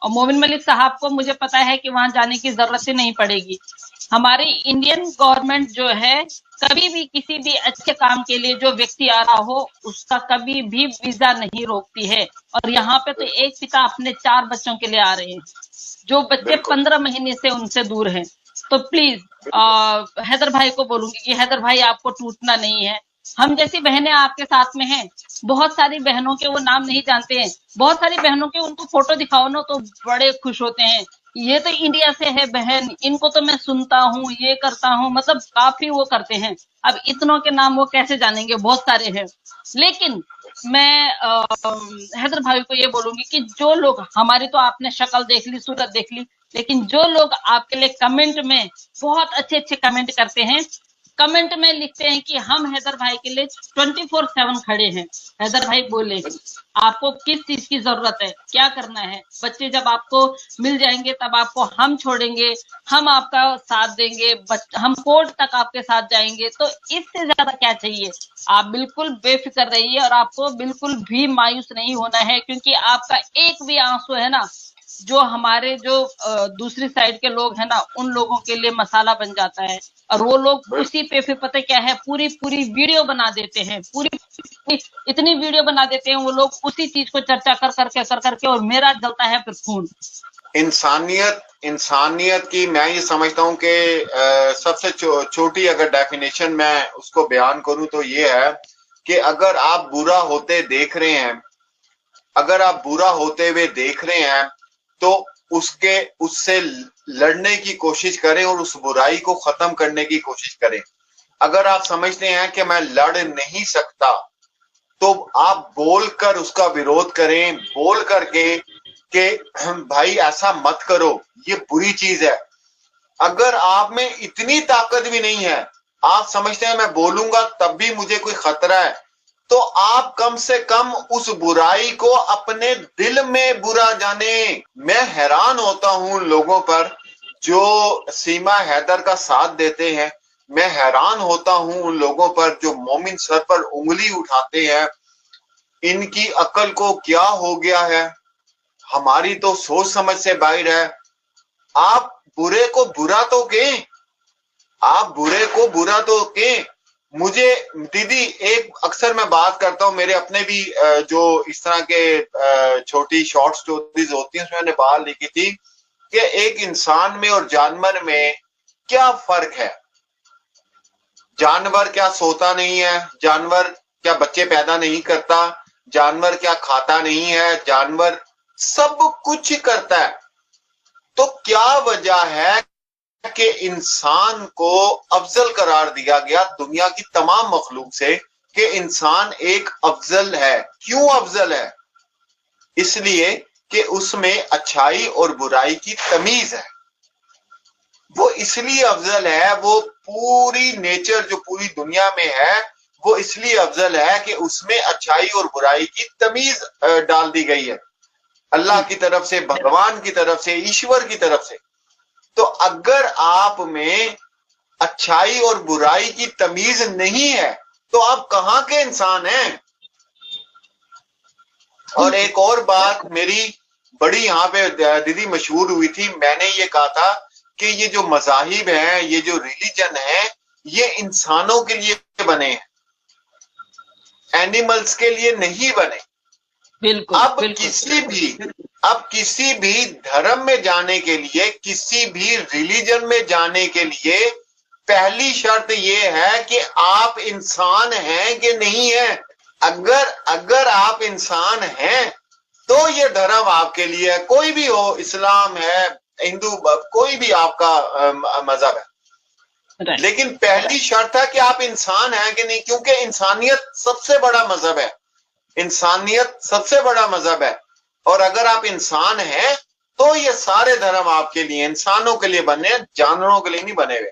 और मोमिन मलिक साहब को मुझे पता है कि वहां जाने की जरूरत ही नहीं पड़ेगी। हमारी इंडियन गवर्नमेंट जो है, कभी भी किसी भी अच्छे काम के लिए जो व्यक्ति आ रहा हो उसका कभी भी वीजा नहीं रोकती है। और यहाँ पे तो एक पिता अपने 4 बच्चों के लिए आ रहे हैं, जो बच्चे बिल्कुल 15 महीने से उनसे दूर हैं। तो प्लीज हैदर भाई को बोलूंगी कि हैदर भाई आपको टूटना नहीं है। हम जैसी बहनें आपके साथ में हैं। बहुत सारी बहनों के वो नाम नहीं जानते हैं, बहुत सारी बहनों के उनको फोटो दिखाओ ना तो बड़े खुश होते हैं, ये तो इंडिया से है बहन, इनको तो मैं सुनता हूँ, ये करता हूँ, मतलब काफी वो करते हैं। अब इतनों के नाम वो कैसे जानेंगे, बहुत सारे हैं। लेकिन मैं हैदर भाई को ये बोलूंगी कि जो लोग, हमारी तो आपने शक्ल देख ली, सूरत देख ली, लेकिन जो लोग आपके लिए कमेंट में बहुत अच्छे अच्छे कमेंट करते हैं, कमेंट में लिखते हैं कि हम हैदर भाई के लिए 24/7 खड़े हैं। हैदर भाई बोले आपको किस चीज की जरूरत है, क्या करना है, बच्चे जब आपको मिल जाएंगे तब आपको हम छोड़ेंगे, हम आपका साथ देंगे, हम कोर्ट तक आपके साथ जाएंगे। तो इससे ज्यादा क्या चाहिए। आप बिल्कुल बेफिक्र रहिए और आपको बिल्कुल भी मायूस नहीं होना है, क्योंकि आपका एक भी आंसू है ना, जो हमारे जो दूसरी साइड के लोग हैं ना, उन लोगों के लिए मसाला बन जाता है। और वो लोग उसी पे फिर पता क्या है, पूरी पूरी वीडियो बना देते हैं, पूरी इतनी वीडियो बना देते हैं वो लोग, उसी चीज को चर्चा कर करके और मेरा जलता है फिर खून। इंसानियत इंसानियत की मैं ये समझता हूँ कि सबसे छोटी अगर डेफिनेशन मैं उसको बयान करूं तो ये है कि अगर आप बुरा होते देख रहे हैं, अगर आप बुरा होते हुए देख रहे हैं तो उससे लड़ने की कोशिश करें और उस बुराई को खत्म करने की कोशिश करें। अगर आप समझते हैं कि मैं लड़ नहीं सकता तो आप बोलकर उसका विरोध करें, बोल करके कि भाई ऐसा मत करो, ये बुरी चीज है। अगर आप में इतनी ताकत भी नहीं है, आप समझते हैं मैं बोलूंगा तब भी मुझे कोई खतरा है, तो आप कम से कम उस बुराई को अपने दिल में बुरा जाने। मैं हैरान होता हूं लोगों पर जो सीमा हैदर का साथ देते हैं, मैं हैरान होता हूं उन लोगों पर जो मोमिन सर पर उंगली उठाते हैं। इनकी अकल को क्या हो गया है, हमारी तो सोच समझ से बाहर है। आप बुरे को बुरा तो कहें, आप बुरे को बुरा तो कहें। मुझे दीदी एक अक्सर मैं बात करता हूं, मेरे अपने भी जो इस तरह के छोटी शॉर्ट स्टोरीज होती हैं उसमें मैंने बात लिखी थी कि एक इंसान में और जानवर में क्या फर्क है। जानवर क्या सोता नहीं है, जानवर क्या बच्चे पैदा नहीं करता, जानवर क्या खाता नहीं है, जानवर सब कुछ करता है। तो क्या वजह है कि इंसान को अफजल करार दिया गया दुनिया की तमाम मखलूक से कि इंसान एक अफजल है। क्यों अफजल है? इसलिए कि उसमें अच्छाई और बुराई की तमीज है। वो इसलिए अफजल है, वो पूरी नेचर जो पूरी दुनिया में है वो इसलिए अफजल है कि उसमें अच्छाई और बुराई की तमीज डाल दी गई है अल्लाह की तरफ से, भगवान की तरफ से, ईश्वर की तरफ से। तो अगर आप में अच्छाई और बुराई की तमीज नहीं है तो आप कहां के इंसान हैं? और एक और बात मेरी बड़ी यहाँ पे दीदी मशहूर हुई थी, मैंने ये कहा था कि ये जो मजाहिब हैं, ये जो रिलीजन है, ये इंसानों के लिए बने हैं, एनिमल्स के लिए नहीं बने। बिल्कुल अब बिल्कुल किसी भी धर्म में जाने के लिए, किसी भी रिलीजन में जाने के लिए पहली शर्त यह है कि आप इंसान हैं कि नहीं है। अगर आप इंसान हैं तो ये धर्म आपके लिए है, कोई भी हो, इस्लाम है, हिंदू, कोई भी आपका मजहब है। लेकिन पहली शर्त है कि आप इंसान हैं कि नहीं, क्योंकि इंसानियत सबसे बड़ा मजहब है, इंसानियत सबसे बड़ा मजहब है। और अगर आप इंसान हैं तो ये सारे धर्म आपके लिए, इंसानों के लिए बने, जानवरों के लिए नहीं बने हुए।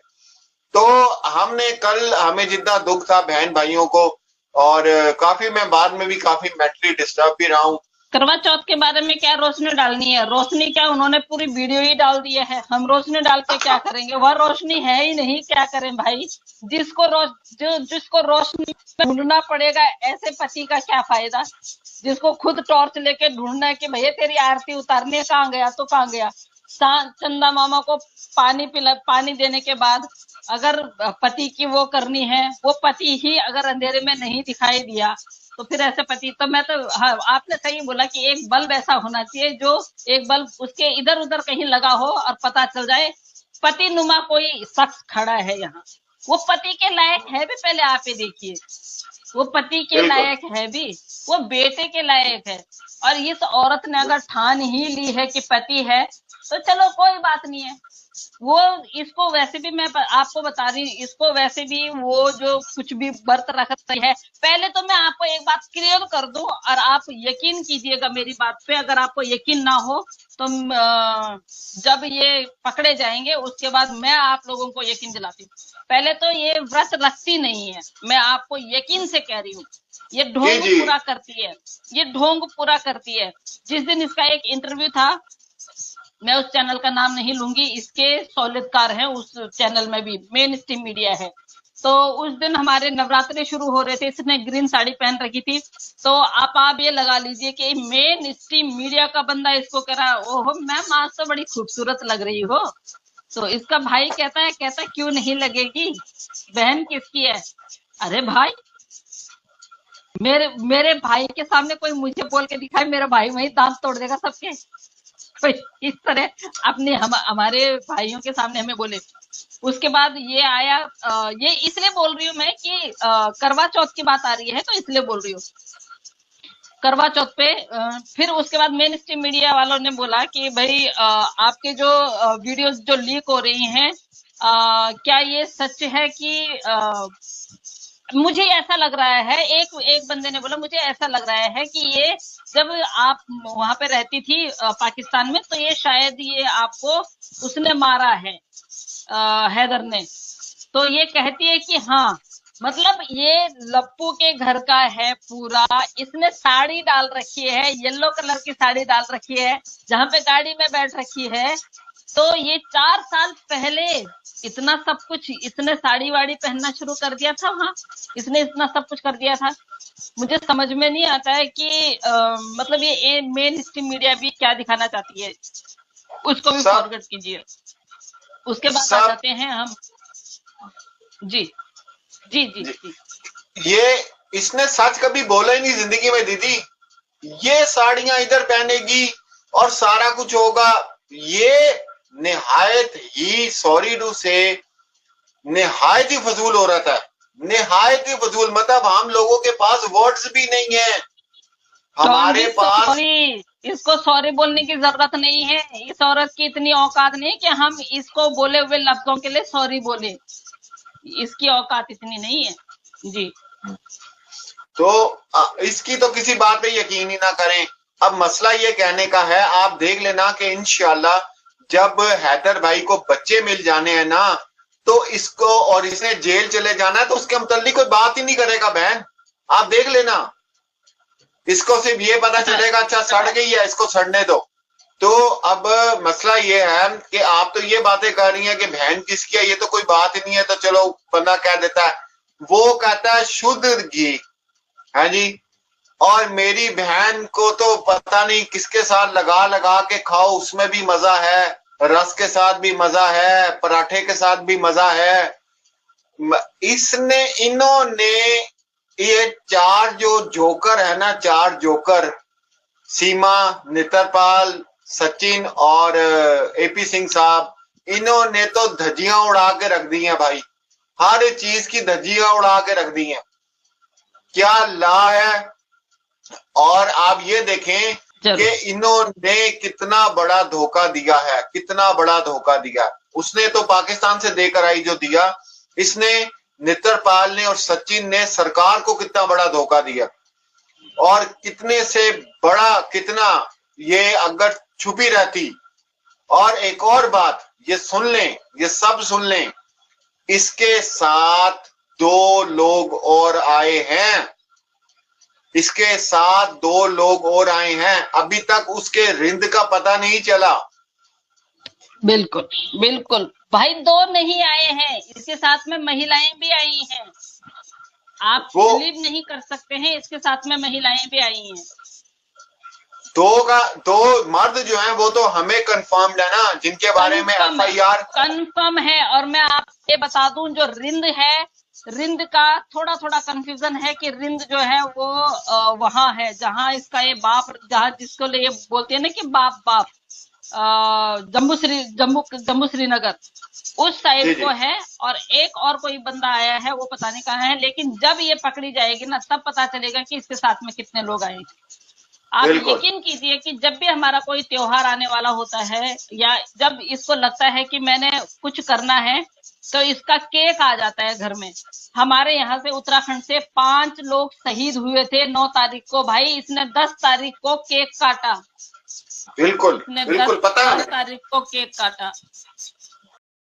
तो हमने कल, हमें जितना दुख था बहन भाइयों को, और काफी मैं बाद में भी काफी मेंटली डिस्टर्ब भी रहा हूं, करवा चौथ के बारे में क्या रोशनी डालनी है? रोशनी क्या, उन्होंने पूरी वीडियो ही डाल दिया है। हम रोशनी डाल के क्या करेंगे? वह रोशनी है ही नहीं, क्या करें भाई? जिसको रोशनी ढूंढना पड़ेगा, ऐसे पति का क्या फायदा? जिसको खुद टॉर्च लेके ढूंढना है कि भैया तेरी आरती उतारने कहाँ गया तो कहाँ गया। चंदा मामा को पानी देने के बाद अगर पति की वो करनी है, वो पति ही अगर अंधेरे में नहीं दिखाई दिया तो फिर ऐसे पति तो मैं तो, हाँ, आपने सही बोला कि एक बल्ब ऐसा होना चाहिए जो एक बल्ब उसके इधर उधर कहीं लगा हो और पता चल जाए पति नुमा कोई शख्स खड़ा है यहाँ। वो पति के लायक है भी? पहले आप ये देखिए, वो पति के बिल्कुल। लायक है भी, वो बेटे के लायक है। और इस औरत ने अगर ठान ही ली है कि पति है तो चलो कोई बात नहीं है। वो इसको वैसे भी, मैं आपको बता रही हूँ, इसको वैसे भी वो जो कुछ भी व्रत रखती है, पहले तो मैं आपको एक बात क्लियर कर दूं और आप यकीन कीजिएगा मेरी बात पे। अगर आपको यकीन ना हो तो जब ये पकड़े जाएंगे उसके बाद मैं आप लोगों को यकीन दिलाती हूँ। पहले तो ये व्रत रखती नहीं है, मैं आपको यकीन से कह रही हूँ। ये जी ढोंग जी। पूरा करती है, ये ढोंग पूरा करती है। जिस दिन इसका एक इंटरव्यू था, मैं उस चैनल का नाम नहीं लूंगी, इसके सौलिदकार हैं उस चैनल में भी, मेन स्ट्रीम मीडिया है। तो उस दिन हमारे नवरात्रि शुरू हो रहे थे, इसने ग्रीन साड़ी पहन रखी थी। तो आप ये लगा लीजिए कि मेन स्ट्रीम मीडिया का बंदा इसको कह रहा है, ओहो मैम आज तो बड़ी खूबसूरत लग रही हो। तो इसका भाई कहता है क्यों नहीं लगेगी, बहन किसकी है? अरे भाई, मेरे भाई के सामने कोई मुझे बोल के दिखाए, मेरा भाई वही दांत तोड़ देगा सबके। तो इस तरह अपने हमारे भाइयों के सामने हमें बोले। उसके बाद ये आया, ये इसलिए बोल रही हूँ मैं कि करवा चौथ की बात आ रही है तो इसलिए बोल रही हूँ। करवा चौथ पे फिर उसके बाद मेन स्ट्रीम मीडिया वालों ने बोला कि भाई आपके जो वीडियोस जो लीक हो रही हैं, क्या ये सच है कि मुझे ऐसा लग रहा है, एक बंदे ने बोला मुझे ऐसा लग रहा है कि ये जब आप वहां पे रहती थी पाकिस्तान में, तो ये शायद ये आपको उसने मारा है, हैदर ने। तो ये कहती है कि हाँ, मतलब ये लप्पू के घर का है पूरा। इसने साड़ी डाल रखी है, येलो कलर की साड़ी डाल रखी है, जहां पे गाड़ी में बैठ रखी है। तो ये 4 साल पहले इतना सब कुछ, इसने साड़ी वाड़ी पहनना शुरू कर दिया था वहां, इसने इतना सब कुछ कर दिया था। मुझे समझ में नहीं आता है कि मतलब ये मेन स्ट्रीम मीडिया भी क्या दिखाना चाहती है, उसको भी सब फॉरवर्ड कीजिए। उसके बाद आ सब जाते हैं हम। जी जी जी जी। जी। ये इसने सच कभी बोला ही नहीं जिंदगी में दीदी। ये साड़ियां इधर पहनेगी और सारा कुछ होगा। ये निहायत ही, सॉरी टू से, निहायत ही फजूल औरत है, निहायत ही फजूल। मतलब हम लोगों के पास वर्ड्स भी नहीं है हमारे पास। सॉरी, इसको सॉरी बोलने की जरूरत नहीं है। इस औरत की इतनी औकात नहीं कि हम इसको बोले हुए लफ्जों के लिए सॉरी बोले, इसकी औकात इतनी नहीं है। जी। तो इसकी तो किसी बात पे यकीन ही ना करें। अब मसला ये कहने का है, आप देख लेना कि इंशाल्लाह जब हैदर भाई को बच्चे मिल जाने हैं ना, तो इसको, और इसने जेल चले जाना है, तो उसके मुताल्लिक कोई बात ही नहीं करेगा बहन। आप देख लेना, इसको सिर्फ ये पता चलेगा अच्छा सड़ गई है, इसको सड़ने दो। तो अब मसला ये है कि आप तो ये बातें कर रही हैं कि बहन किसकी है, ये तो कोई बात ही नहीं है, तो चलो बंदा कह देता है। वो कहता है शुद्ध घी है जी, और मेरी बहन को तो पता नहीं किसके साथ लगा लगा के खाओ, उसमें भी मजा है, रस के साथ भी मजा है, पराठे के साथ भी मजा है। इन्होंने ये 4 जो जोकर है ना, 4 जोकर, सीमा, नितरपाल, सचिन और एपी सिंह साहब, इन्होंने तो धज्जियां उड़ा के रख दी हैं भाई। हर चीज की धज्जियां उड़ा के रख दी हैं। क्या ला है। और आप ये देखें कि इन्होंने कितना बड़ा धोखा दिया है, कितना बड़ा धोखा दिया। उसने तो पाकिस्तान से देकर आई जो दिया, इसने, नितरपाल ने और सचिन ने सरकार को कितना बड़ा धोखा दिया। और कितने से बड़ा, कितना ये अगर छुपी रहती। और एक और बात ये सुन लें, ये सब सुन लें, इसके साथ 2 लोग और आए हैं। इसके साथ 2 लोग और आए हैं, अभी तक उसके रिंद का पता नहीं चला। बिल्कुल बिल्कुल भाई, 2 नहीं आए हैं, इसके साथ में महिलाएं भी आई हैं। आप वो बिलीव नहीं कर सकते हैं, इसके साथ में महिलाएं भी आई हैं। 2 मर्द जो हैं वो तो हमें कंफर्म्ड है ना, जिनके बारे में FIR कंफर्म है। और मैं आपसे बता दूं, जो रिंद है, रिंद का थोड़ा थोड़ा कंफ्यूजन है कि रिंद जो है वो वहां है जहां इसका ये बाप, जहां जिसको ये बोलते हैं ना कि बाप बाप, जम्मू श्रीनगर उस जी साइड जी को है। और एक और कोई बंदा आया है, वो पता नहीं कहाँ है, लेकिन जब ये पकड़ी जाएगी ना, तब पता चलेगा कि इसके साथ में कितने लोग आए। आप बिल्कुल यकीन कीजिए कि जब भी हमारा कोई त्योहार आने वाला होता है, या जब इसको लगता है कि मैंने कुछ करना है, तो इसका केक आ जाता है घर में। हमारे यहाँ से उत्तराखंड से 5 लोग शहीद हुए थे 9 तारीख को। भाई इसने 10 तारीख को केक काटा, बिल्कुल इसने बिल्कुल, पता है 10 हमें। तारीख को केक काटा।